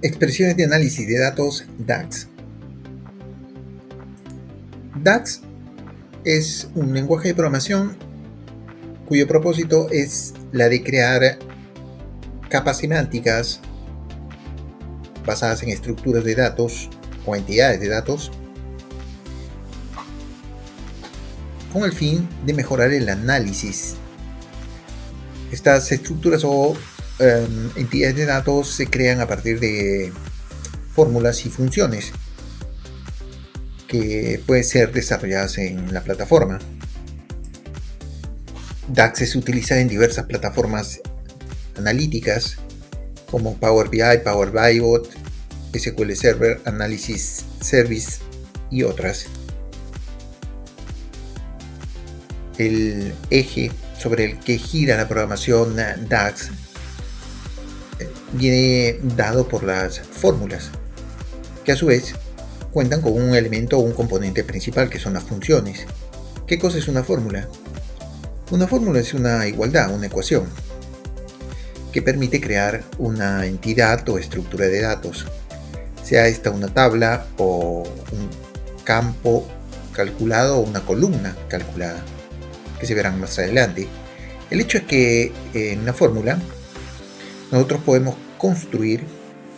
Expresiones de análisis de datos DAX. DAX es un lenguaje de programación cuyo propósito es la de crear capas semánticas basadas en estructuras de datos o entidades de datos con el fin de mejorar el análisis. Estas estructuras o entidades de datos se crean a partir de fórmulas y funciones que pueden ser desarrolladas en la plataforma. DAX es utilizada en diversas plataformas analíticas como Power BI, Power BI Bot, SQL Server, Analysis Service y otras. El eje sobre el que gira la programación DAX viene dado por las fórmulas, que a su vez cuentan con un elemento o un componente principal, que son las funciones. ¿Qué cosa es una fórmula? Una fórmula es una igualdad, una ecuación, que permite crear una entidad o estructura de datos, sea esta una tabla o un campo calculado o una columna calculada, que se verán más adelante. El hecho es que en la fórmula nosotros podemos construir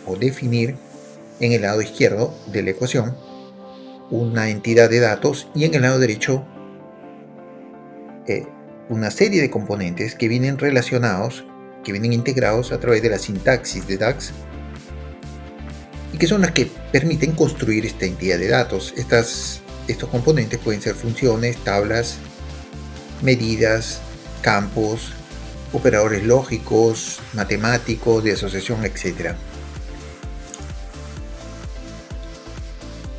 o definir en el lado izquierdo de la ecuación una entidad de datos y en el lado derecho una serie de componentes que vienen relacionados, que vienen integrados a través de la sintaxis de DAX y que son las que permiten construir esta entidad de datos. Estos componentes pueden ser funciones, tablas, medidas, campos, operadores lógicos, matemáticos, de asociación, etc.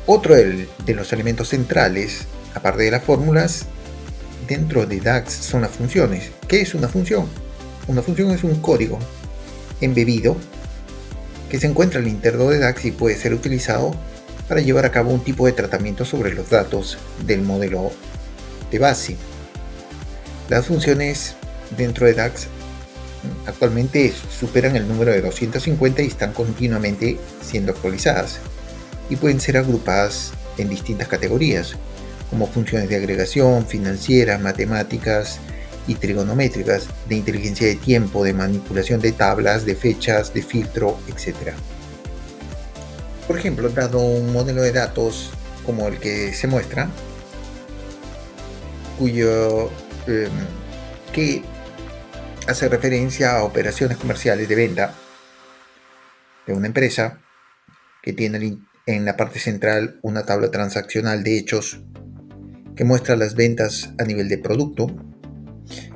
Otro de los elementos centrales, aparte de las fórmulas, dentro de DAX son las funciones. ¿Qué es una función? Una función es un código embebido que se encuentra al interior de DAX y puede ser utilizado para llevar a cabo un tipo de tratamiento sobre los datos del modelo de base. Las funciones dentro de DAX actualmente superan el número de 250 y están continuamente siendo actualizadas y pueden ser agrupadas en distintas categorías, como funciones de agregación, financieras, matemáticas y trigonométricas, de inteligencia de tiempo, de manipulación de tablas, de fechas, de filtro, etc. Por ejemplo, dado un modelo de datos como el que se muestra, que hace referencia a operaciones comerciales de venta de una empresa que tiene en la parte central una tabla transaccional de hechos que muestra las ventas a nivel de producto,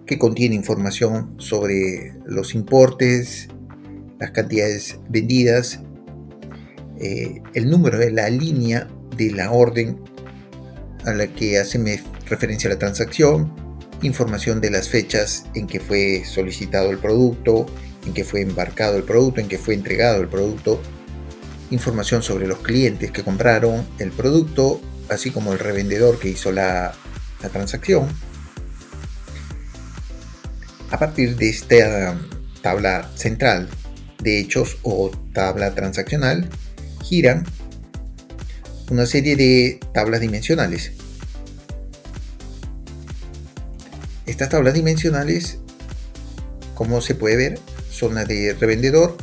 que contiene información sobre los importes, las cantidades vendidas, el número de la línea de la orden a la que hace referencia la transacción, información de las fechas en que fue solicitado el producto, en que fue embarcado el producto, en que fue entregado el producto, información sobre los clientes que compraron el producto, así como el revendedor que hizo la transacción. A partir de esta tabla central de hechos o tabla transaccional, giran una serie de tablas dimensionales. Estas tablas dimensionales, como se puede ver, son las de revendedor,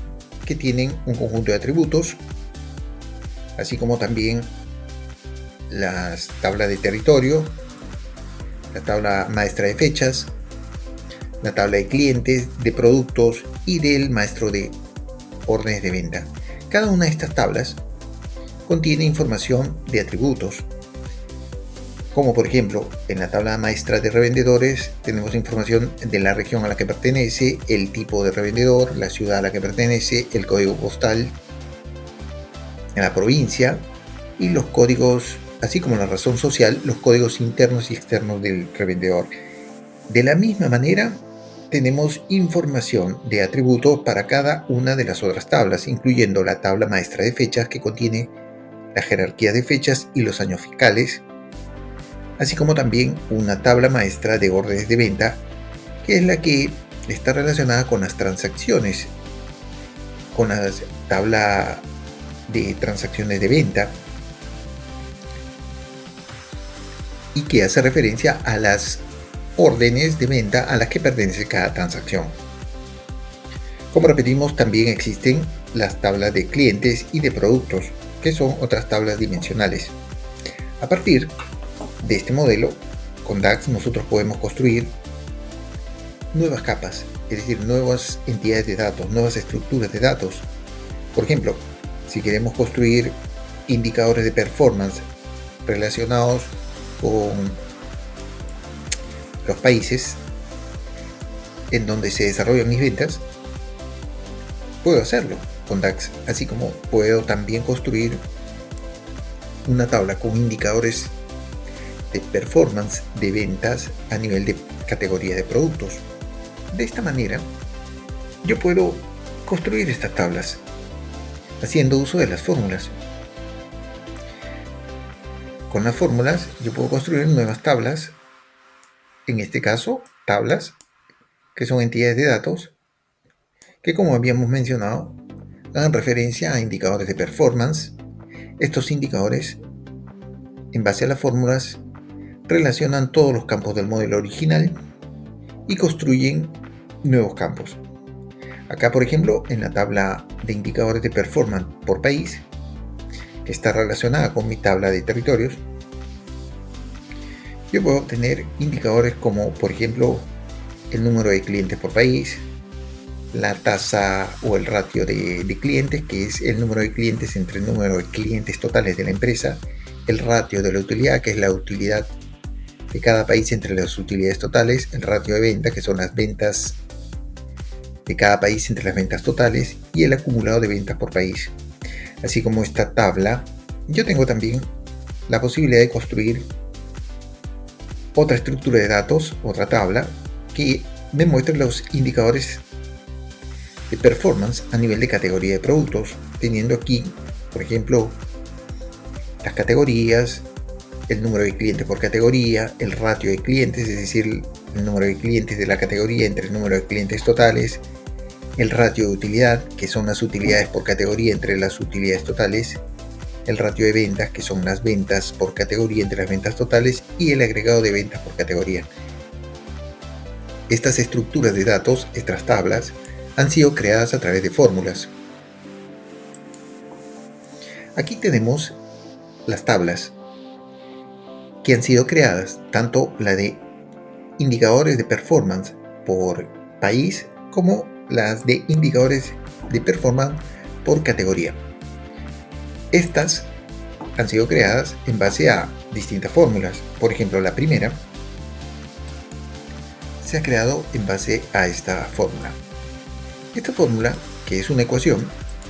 que tienen un conjunto de atributos, así como también las tablas de territorio, la tabla maestra de fechas, la tabla de clientes, de productos y del maestro de órdenes de venta. Cada una de estas tablas contiene información de atributos, como por ejemplo en la tabla maestra de revendedores tenemos información de la región a la que pertenece, el tipo de revendedor, la ciudad a la que pertenece, el código postal, la provincia y los códigos, así como la razón social, los códigos internos y externos del revendedor. De la misma manera tenemos información de atributos para cada una de las otras tablas, incluyendo la tabla maestra de fechas, que contiene la jerarquía de fechas y los años fiscales, así como también una tabla maestra de órdenes de venta, que es la que está relacionada con las transacciones con la tabla de transacciones de venta y que hace referencia a las órdenes de venta a las que pertenece cada transacción. Como repetimos, también existen las tablas de clientes y de productos, que son otras tablas dimensionales. A partir de este modelo, con DAX nosotros podemos construir nuevas capas, es decir, nuevas entidades de datos, nuevas estructuras de datos. Por ejemplo, si queremos construir indicadores de performance relacionados con los países en donde se desarrollan mis ventas, puedo hacerlo con DAX, así como puedo también construir una tabla con indicadores de performance de ventas a nivel de categoría de productos. De esta manera, yo puedo construir estas tablas haciendo uso de las fórmulas. Con las fórmulas yo puedo construir nuevas tablas, en este caso tablas que son entidades de datos que, como habíamos mencionado, hagan referencia a indicadores de performance. Estos indicadores, en base a las fórmulas, relacionan todos los campos del modelo original y construyen nuevos campos. Acá, por ejemplo, en la tabla de indicadores de performance por país, que está relacionada con mi tabla de territorios, yo puedo obtener indicadores como, por ejemplo, el número de clientes por país, la tasa o el ratio de clientes, que es el número de clientes entre el número de clientes totales de la empresa, el ratio de la utilidad, que es la utilidad de cada país entre las utilidades totales, el ratio de venta, que son las ventas de cada país entre las ventas totales, y el acumulado de ventas por país. Así como esta tabla, yo tengo también la posibilidad de construir otra estructura de datos, otra tabla, que me muestre los indicadores de performance a nivel de categoría de productos, teniendo aquí, por ejemplo, las categorías, el número de clientes por categoría, el ratio de clientes, es decir, el número de clientes de la categoría entre el número de clientes totales, el ratio de utilidad, que son las utilidades por categoría entre las utilidades totales, el ratio de ventas, que son las ventas por categoría entre las ventas totales, y el agregado de ventas por categoría. Estas estructuras de datos, estas tablas, han sido creadas a través de fórmulas. Aquí tenemos las tablas que han sido creadas, tanto la de indicadores de performance por país como las de indicadores de performance por categoría. Estas han sido creadas en base a distintas fórmulas. Por ejemplo, la primera se ha creado en base a esta fórmula. Esta fórmula, que es una ecuación,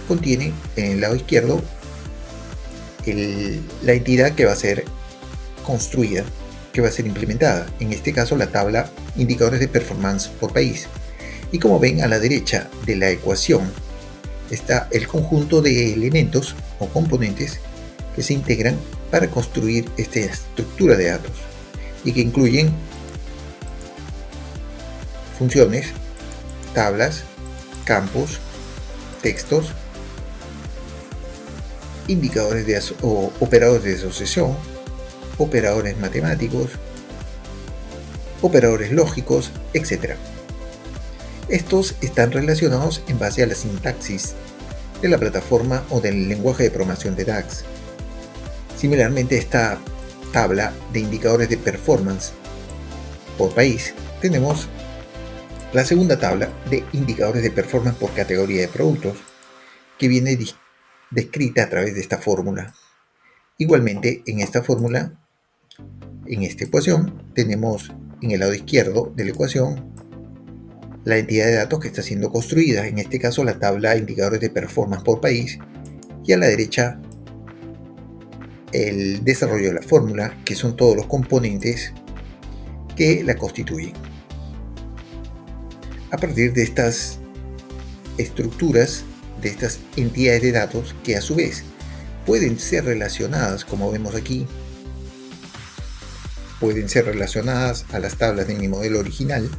contiene en el lado izquierdo la entidad que va a ser construida, que va a ser implementada, en este caso la tabla indicadores de performance por país. Y como ven, a la derecha de la ecuación está el conjunto de elementos o componentes que se integran para construir esta estructura de datos y que incluyen funciones, tablas, campos, textos, indicadores o operadores de asociación, operadores matemáticos, operadores lógicos, etc. Estos están relacionados en base a la sintaxis de la plataforma o del lenguaje de programación de DAX. Similarmente, esta tabla de indicadores de performance por país, tenemos la segunda tabla de indicadores de performance por categoría de productos, que viene descrita a través de esta fórmula. Igualmente, en esta fórmula, en esta ecuación, tenemos en el lado izquierdo de la ecuación la entidad de datos que está siendo construida, en este caso la tabla de indicadores de performance por país, y a la derecha el desarrollo de la fórmula, que son todos los componentes que la constituyen. A partir de estas estructuras, de estas entidades de datos, que a su vez pueden ser relacionadas, como vemos aquí, pueden ser relacionadas a las tablas de mi modelo original,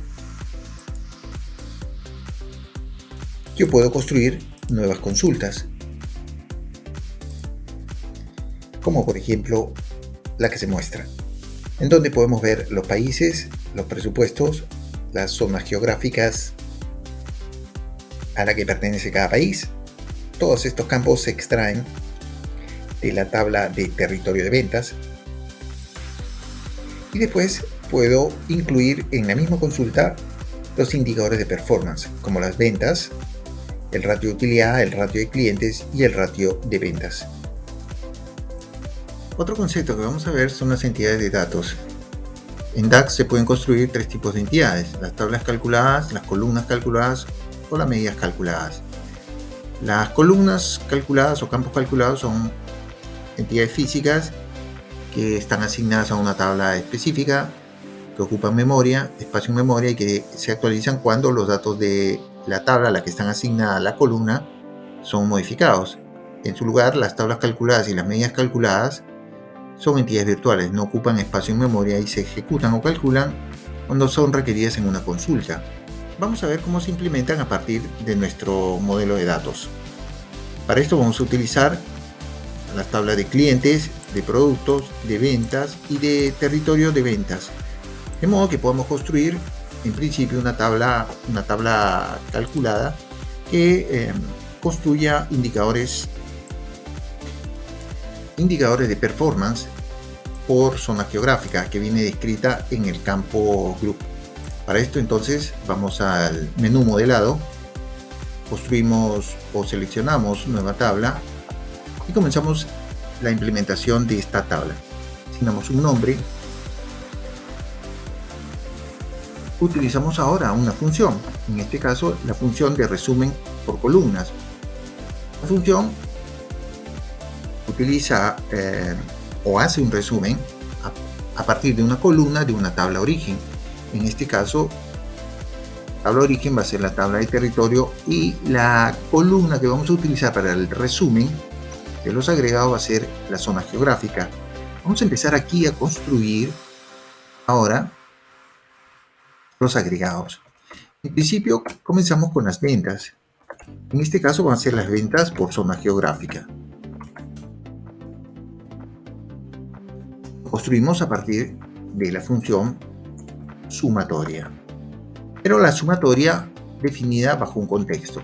yo puedo construir nuevas consultas, como por ejemplo la que se muestra, en donde podemos ver los países, los presupuestos, las zonas geográficas a la que pertenece cada país. Todos estos campos se extraen de la tabla de territorio de ventas y después puedo incluir en la misma consulta los indicadores de performance, como las ventas, el ratio de utilidad, el ratio de clientes y el ratio de ventas. Otro concepto que vamos a ver son las entidades de datos. En DAX se pueden construir tres tipos de entidades: las tablas calculadas, las columnas calculadas o las medidas calculadas. Las columnas calculadas o campos calculados son entidades físicas que están asignadas a una tabla específica, que ocupan memoria, espacio en memoria y que se actualizan cuando los datos de la tabla a la que están asignadas la columna son modificados. En su lugar, las tablas calculadas y las medidas calculadas son entidades virtuales, no ocupan espacio en memoria y se ejecutan o calculan cuando son requeridas en una consulta. Vamos a ver cómo se implementan a partir de nuestro modelo de datos. Para esto vamos a utilizar las tablas de clientes, de productos, de ventas y de territorio de ventas, de modo que podamos construir en principio una tabla calculada que construya indicadores de performance por zona geográfica, que viene descrita en el campo Group. Para esto entonces vamos al menú modelado, construimos o seleccionamos nueva tabla y comenzamos la implementación de esta tabla. Asignamos un nombre. Utilizamos ahora una función, en este caso la función de resumen por columnas. La función utiliza o hace un resumen a partir de una columna de una tabla origen. En este caso, la tabla origen va a ser la tabla de territorio y la columna que vamos a utilizar para el resumen de los agregados va a ser la zona geográfica. Vamos a empezar aquí a construir ahora los agregados. En principio comenzamos con las ventas. En este caso van a ser las ventas por zona geográfica. Construimos a partir de la función sumatoria, pero la sumatoria definida bajo un contexto.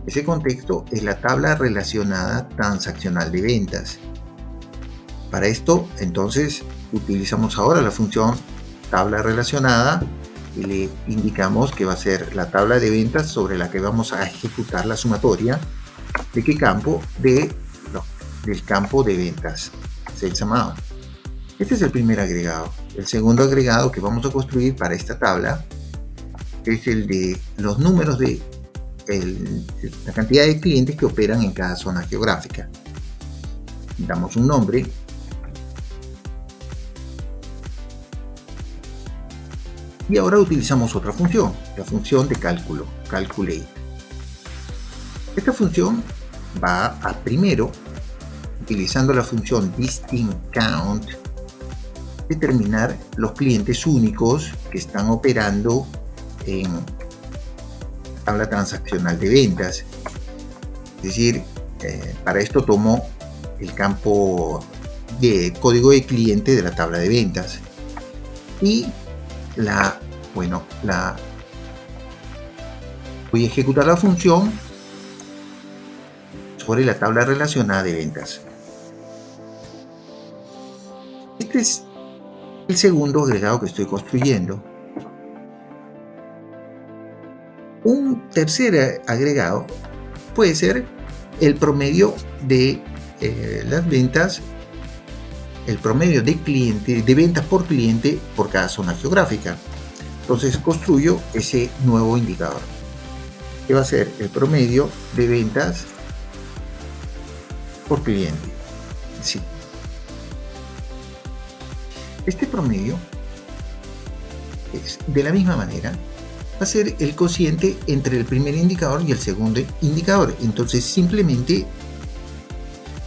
Ese contexto es la tabla relacionada transaccional de ventas. Para esto entonces utilizamos ahora la función tabla relacionada y le indicamos que va a ser la tabla de ventas sobre la que vamos a ejecutar la sumatoria. ¿De qué campo? Del campo de ventas, Sales Amount. Este es el primer agregado. El segundo agregado que vamos a construir para esta tabla es el de los números de la cantidad de clientes que operan en cada zona geográfica. Damos un nombre. Y ahora utilizamos otra función, la función de cálculo, calculate. Esta función va a primero, utilizando la función distinct count, determinar los clientes únicos que están operando en tabla transaccional de ventas. Es decir, para esto tomo el campo de código de cliente de la tabla de ventas y voy a ejecutar la función sobre la tabla relacionada de ventas. Este es el segundo agregado que estoy construyendo. Un tercer agregado puede ser el promedio de las ventas, el promedio de ventas por cliente por cada zona geográfica. Entonces construyo ese nuevo indicador, que va a ser el promedio de ventas por cliente. Sí. Este promedio, de la misma manera, va a ser el cociente entre el primer indicador y el segundo indicador. Entonces simplemente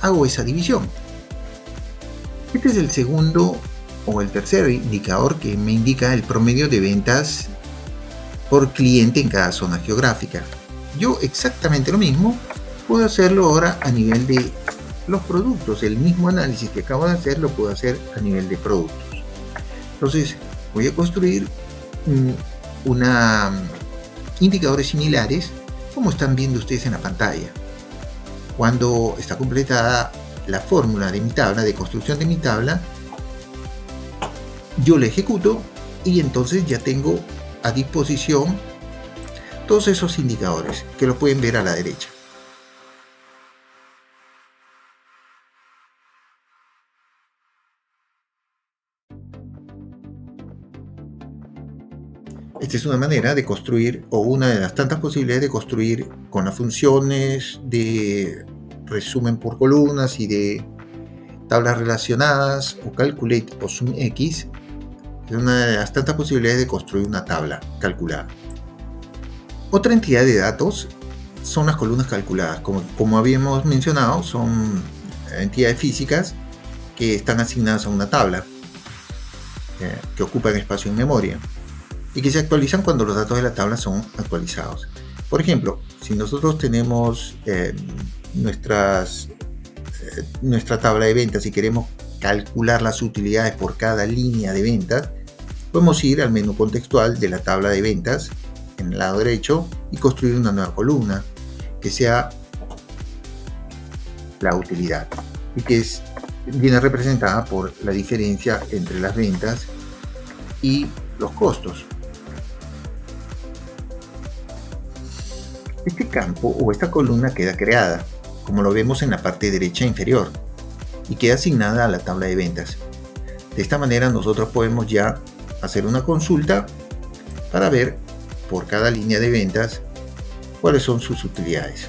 hago esa división. Este es el segundo o el tercer indicador que me indica el promedio de ventas por cliente en cada zona geográfica. Yo exactamente lo mismo puedo hacerlo ahora a nivel de los productos. El mismo análisis que acabo de hacer lo puedo hacer a nivel de productos. Entonces voy a construir indicadores similares como están viendo ustedes en la pantalla. Cuando está completada la fórmula de mi tabla, de construcción de mi tabla, yo la ejecuto y entonces ya tengo a disposición todos esos indicadores que los pueden ver a la derecha. Esta es una manera de construir, o una de las tantas posibilidades de construir con las funciones de resumen por columnas y de tablas relacionadas, o calculate o sumx. Es una de las tantas posibilidades de construir una tabla calculada. Otra entidad de datos son las columnas calculadas. Como habíamos mencionado, son entidades físicas que están asignadas a una tabla que ocupan espacio en memoria y que se actualizan cuando los datos de la tabla son actualizados. Por ejemplo, si nosotros tenemos nuestra tabla de ventas y queremos calcular las utilidades por cada línea de ventas, podemos ir al menú contextual de la tabla de ventas en el lado derecho y construir una nueva columna que sea la utilidad y que viene representada por la diferencia entre las ventas y los costos. Este campo o esta columna queda creada, como lo vemos en la parte derecha inferior, y queda asignada a la tabla de ventas. De esta manera nosotros podemos ya hacer una consulta para ver por cada línea de ventas cuáles son sus utilidades.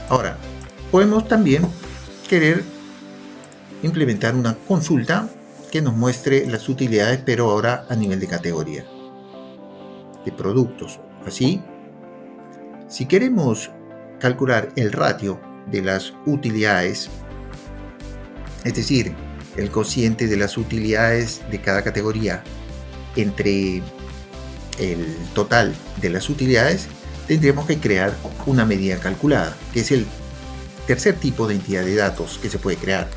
Ahora, podemos también querer implementar una consulta que nos muestre las utilidades, pero ahora a nivel de categoría, de productos. Así, si queremos calcular el ratio de las utilidades, es decir, el cociente de las utilidades de cada categoría entre el total de las utilidades, tendríamos que crear una medida calculada, que es el tercer tipo de entidad de datos que se puede crear.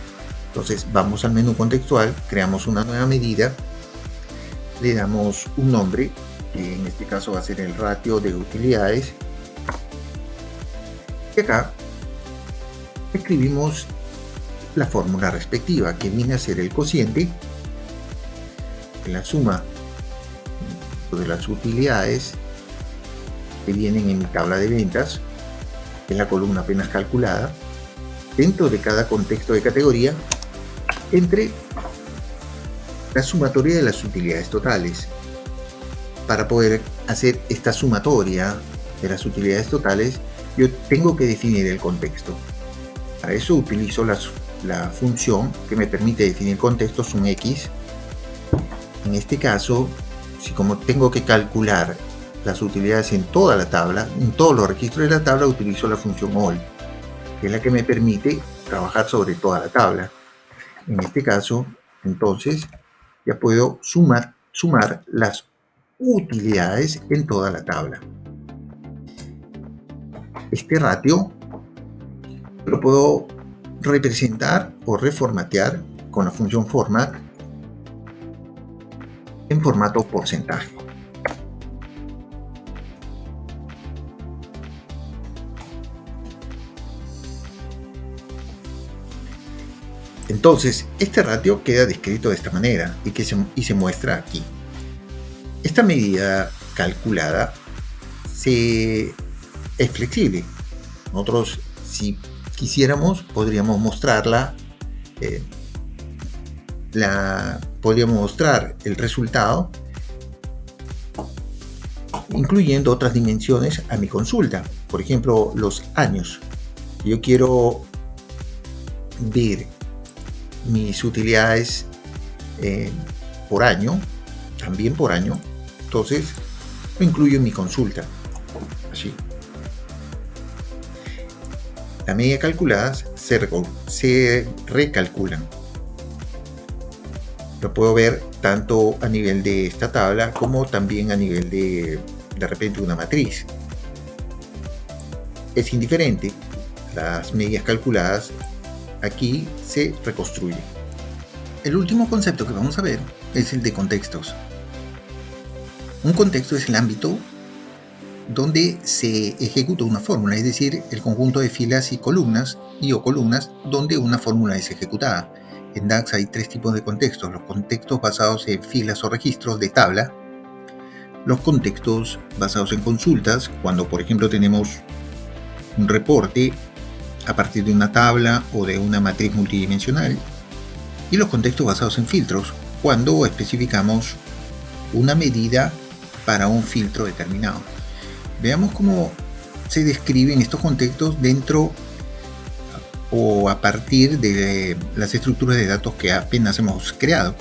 Entonces vamos al menú contextual, creamos una nueva medida, le damos un nombre, que en este caso va a ser el ratio de utilidades, y acá escribimos la fórmula respectiva, que viene a ser el cociente de la suma de las utilidades que vienen en mi tabla de ventas, en la columna apenas calculada, dentro de cada contexto de categoría, entre la sumatoria de las utilidades totales. Para poder hacer esta sumatoria de las utilidades totales, yo tengo que definir el contexto. Para eso utilizo la función que me permite definir contexto sumx. En este caso, si como tengo que calcular las utilidades en toda la tabla, en todos los registros de la tabla, utilizo la función all, que es la que me permite trabajar sobre toda la tabla. En este caso, entonces, ya puedo sumar las utilidades en toda la tabla. Este ratio lo puedo representar o reformatear con la función format en formato porcentaje. Entonces, este ratio queda descrito de esta manera y se muestra aquí. Esta medida calculada es flexible. Nosotros, si quisiéramos, podríamos mostrarla, podríamos mostrar el resultado incluyendo otras dimensiones a mi consulta. Por ejemplo, los años. Si yo quiero ver mis utilidades por año, también por año, entonces lo incluyo en mi consulta. Así. Las medidas calculadas se recalculan. Lo puedo ver tanto a nivel de esta tabla como también a nivel de repente una matriz. Es indiferente, las medidas calculadas aquí se reconstruyen. El último concepto que vamos a ver es el de contextos. Un contexto es el ámbito donde se ejecuta una fórmula, es decir, el conjunto de filas y columnas o columnas donde una fórmula es ejecutada. En DAX hay tres tipos de contextos: los contextos basados en filas o registros de tabla, los contextos basados en consultas, cuando por ejemplo tenemos un reporte a partir de una tabla o de una matriz multidimensional, y los contextos basados en filtros, cuando especificamos una medida para un filtro determinado. Veamos cómo se describen estos contextos dentro o a partir de las estructuras de datos que apenas hemos creado.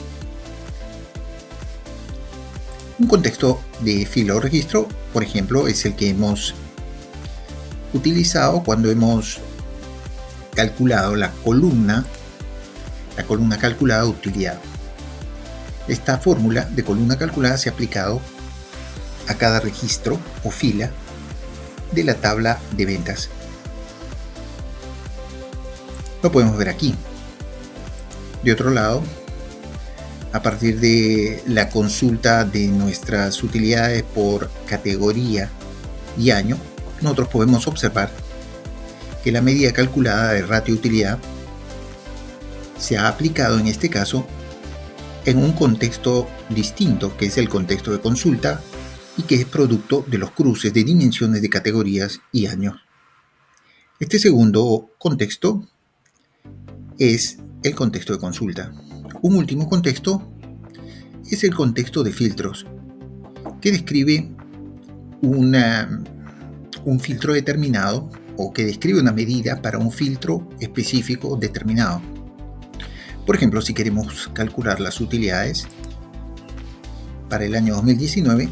Un contexto de fila o registro, por ejemplo, es el que hemos utilizado cuando hemos calculado la columna calculada de utilidad. Esta fórmula de columna calculada se ha aplicado a cada registro o fila de la tabla de ventas. Lo podemos ver aquí. De otro lado, a partir de la consulta de nuestras utilidades por categoría y año, nosotros podemos observar que la medida calculada de ratio utilidad se ha aplicado en este caso en un contexto distinto, que es el contexto de consulta, y que es producto de los cruces de dimensiones de categorías y años. Este segundo contexto es el contexto de consulta. Un último contexto es el contexto de filtros, que describe un filtro determinado, o que describe una medida para un filtro específico determinado. Por ejemplo, si queremos calcular las utilidades para el año 2019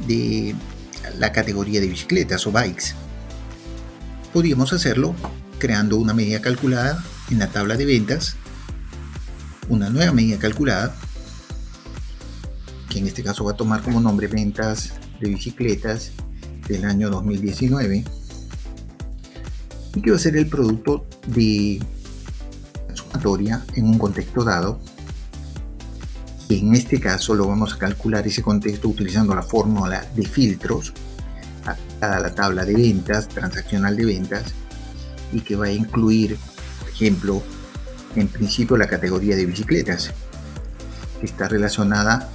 de la categoría de bicicletas o bikes, podríamos hacerlo creando una medida calculada en la tabla de ventas, una nueva medida calculada, que en este caso va a tomar como nombre ventas de bicicletas del año 2019, y que va a ser el producto de la sumatoria en un contexto dado. Y en este caso lo vamos a calcular ese contexto utilizando la fórmula de filtros a la tabla de ventas, transaccional de ventas, y que va a incluir, por ejemplo, en principio la categoría de bicicletas, que está relacionada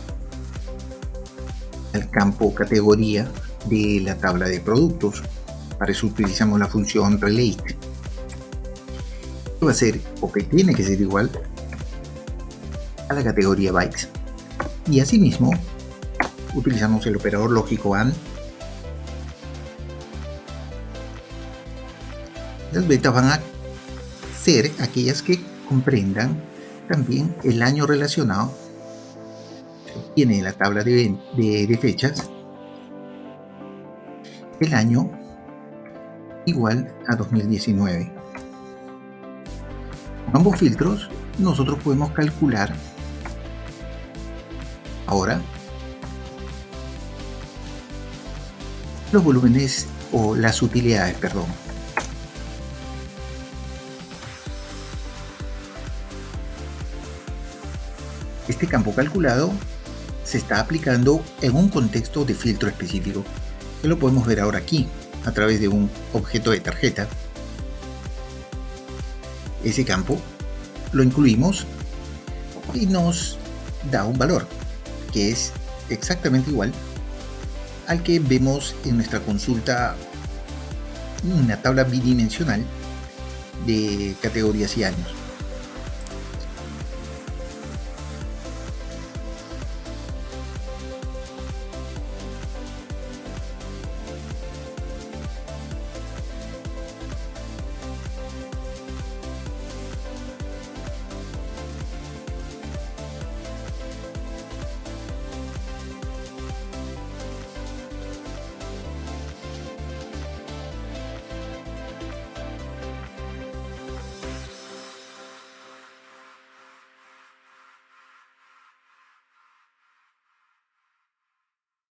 al campo categoría de la tabla de productos. Para eso utilizamos la función relate, que va a ser, o que tiene que ser, igual a la categoría bikes. Y asimismo utilizamos el operador lógico AND. Las ventas van a ser aquellas que comprendan también el año relacionado. Tiene la tabla de fechas el año igual a 2019. Con ambos filtros nosotros podemos calcular ahora los volúmenes o las utilidades, perdón. Este campo calculado se está aplicando en un contexto de filtro específico, que lo podemos ver ahora aquí a través de un objeto de tarjeta. Ese campo lo incluimos y nos da un valor que es exactamente igual al que vemos en nuestra consulta, una tabla bidimensional de categorías y años.